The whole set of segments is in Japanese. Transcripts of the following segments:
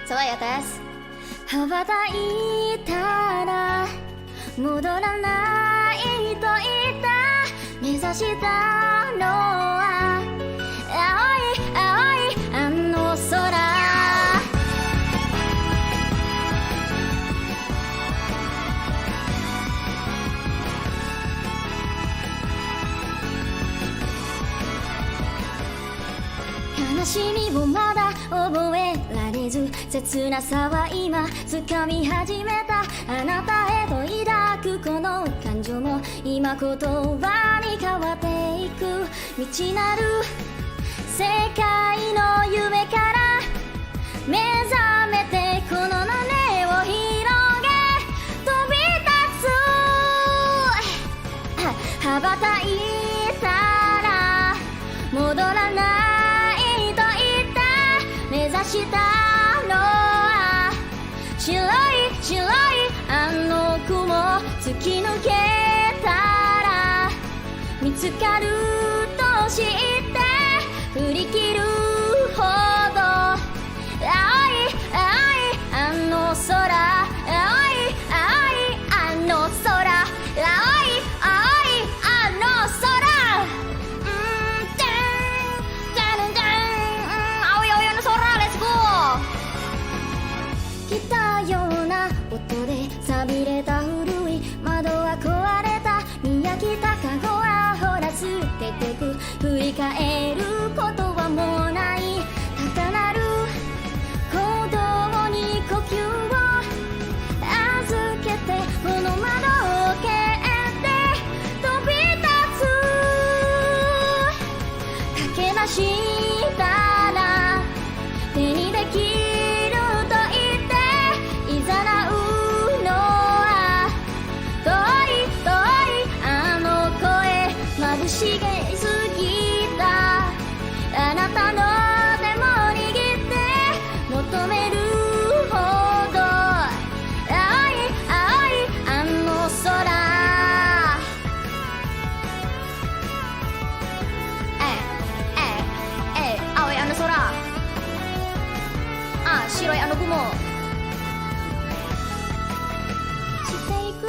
爽やかです。羽ばたいたら戻らないと言った目指したのは青い青いあの空。悲しみをまだ覚えられず切なさは今掴み始めた。あなたへと抱くこの感情も今言葉に変わっていく。未知なる世界の夢から目覚めてこの胸を広げ飛び立つ。羽ばたいたら戻らないと言って目指したのは白い白いあの雲。突き抜けたら見つかると知って振り切るほど青い青いあの空。青い青いあの空。青い青いあの空。青い青いあの空。レッツゴー。来たような音で錆びれた古い窓は壊れた。見飽きたカゴはほら捨ててく。振り返ることはもうない。高鳴る鼓動に呼吸を預けてこの窓を蹴って飛び立つ。駆け出したら手にできると言っていざなうのは遠い遠いあの声。眩しげすぎたあなたの手も握って求めるほど青い青いあの空。青いあの空。白いあの雲。していく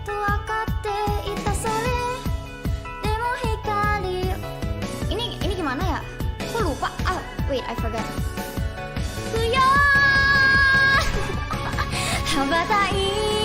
と分かっていたそれでも光。ini gimana ya? Aku lupa. Wait, I forgot. 不要羽ばたい